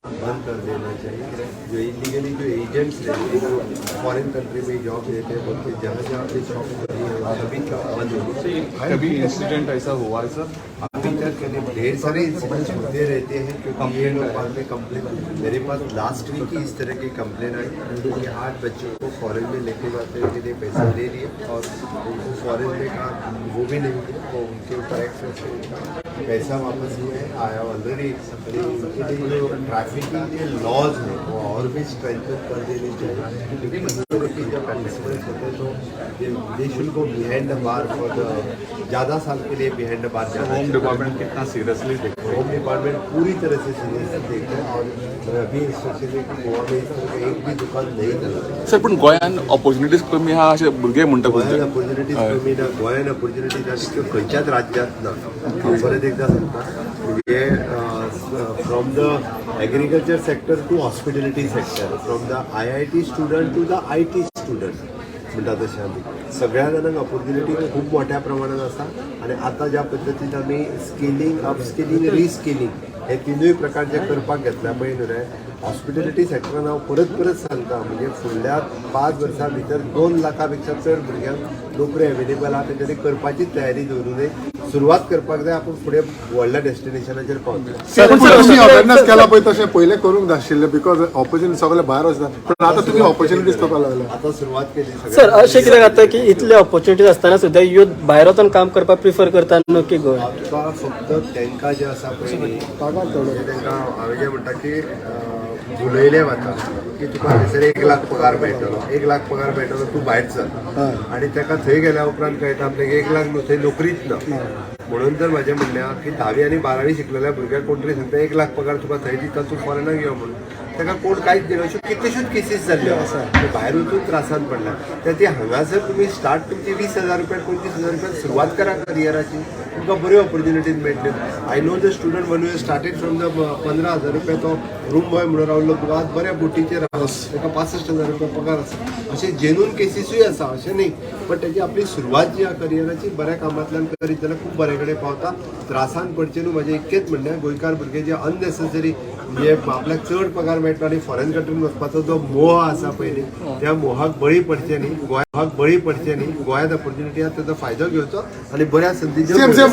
बंद कर देना चाहिए। जो इलीगली जो एजेंट्स रहते हैं, जो फॉरेन कंट्री में जॉब देते हैं, बल्कि जहाँ जहाँ पे शॉप करी है वहाँ सभी बंद होगी। कभी इंसिडेंट ऐसा हुआ है सर? अभी तक ढेर सारे इंसिडेंट्स होते रहते हैं, क्योंकि ये लोग बाद में कंप्लेन, मेरे पास लास्ट वीक ही इस तरह की कंप्लेन आई कि 8 बच्चों को फॉरेन में लेके जाते के लिए पैसा ले लिए और उनको फॉरेन में कहा वो भी नहीं दिया, तो उनके ऊपर एक्शन से पैसा वापस नहीं आया। ऑलरेडी जो ट्रैफिकिंग के लॉज हैं वो और भी स्ट्रेंथन कर देने चाहिए, क्योंकि मजदूरों की जब इंसिडेंट्स होते हैं तो they should go behind the bar for the ज़्यादा साल के लिए बिहाइंड द बार जाना। होम डिपार्टमेंट कितना सीरियसली देखते हैं? होम डिपार्टमेंट पूरी तरह से सीरियसली देखते हैं और अभी इंस्ट्रक्शन है कि गोवा में इस तरह की एक भी दुकान नहीं करत। सर पण गोंयान ऑपॉर्च्युनिटीज कमी हा असे भुरगे म्हणटा गोंयान ऑपॉर्च्युनिटीज कमी ना, गोंयान ऑपॉर्च्युनिटीज आसा त्यो खंयच्याच राज्यांत ना। परत एकदा सांगता, म्हणजे from the agriculture sector to hospitality sector, from the IIT student to the IT student म्हणटा तशें आमी सगळ्या जाणांक ऑपॉर्च्युनिटी खूब मोठ्या प्रमाणात आसा। आणि आता ज्या पद्दतीन आमी स्किलिंग, अपस्किलिंग, रिस्किलिंग हे तिनूय प्रकार जे करपाक घेतल्या पळय न्हू रे, हॉस्पिटॅलिटी सेक्टरान हांव परत परत सांगता, म्हणजे फुडल्या 5 वर्सां भितर 2 लाखा पेक्षा चड भुरग्यांक नोकरी अवेलेबल आहा, तेच्यानी करपाची तयारी दवरूं नये, सुरवात करपाक जाय, आपूण फुडें व्हडल्या डेस्टिनेशनाचेर पावतले। तुम्ही अवेअरनेस केला पळय तशें पयलें करूंक नाशिल्लें, बिकॉज ऑपॉर्च्युनिटी सगळे भायर वचता, पण आता तुम्ही ऑपॉर्च्युनिटीज करपाक लागला। आता सुरवात केली सर, अशें कित्याक जाता की इतले ऑपॉर्च्युनिटीज आसतना सुद्दां युथ भायर वचून काम करपाक प्रिफर करता नक्की गोंय? तुका फक्त तांकां जे आसा पळय तांकां हांवें जें म्हणटा की उलयलें वता की तुका हांगसर 1 लाख पगार मेळटलो, 1 लाख पगार मेळटलो, तूं भायर चल, आनी ताका थंय गेल्या उपरांत कळटा आपल्याक 1 लाख न्हू, थंय नोकरीच ना। म्हणून तर म्हाजें म्हणणें आहा की 10वी आनी 12वी शिकलेल्या भुरग्याक कोण तरी सांगता 1 लाख पगार तुका थंय दिता, तूं फॉरेनाक यो म्हणून, ताका कोण कांयच दिना। अश्यो कितल्योश्योच केसीस जाल्ल्यो आसा, भायर वचून त्रासान पडला। तर ती हांगासर तुमी स्टार्ट तुमची 20,000 रुपया 25,000 रुपया सुरवात करा करियराची, तुमकां बऱ्यो ऑपॉर्च्युनिटीज मेळटल्यो। I know the student one you started from the 15,000 रुपया तो रूम बॉय म्हणून रावलो, तुका आज बऱ्या बोटीचेर ताका 65,000 रुपया पगार आसा। अशे जेन्यून केसीसूय आसा, अशें न्ही, पण ताची आपली सुरवात जी आहा करियराची बऱ्या कामांतल्यान करीत जाल्यार खूब बरे कडेन पावता। त्रासान पडचे न्हू, म्हाजें इतकेंच म्हणणें आहा, गोंयकार भुरगे जे अननेसेसरी म्हणजे आपल्याक चड पगार मेळटा आनी फॉरेन कंट्रीन वचपाचो जो मोह आसा पयलीं, त्या मोहाक बळी पडचे न्ही, गोंयाक बळी पडचे न्ही, गोंयांत ऑपॉर्च्युनिटी आहा ताचो फायदो घेवचो आनी बऱ्या संदीचो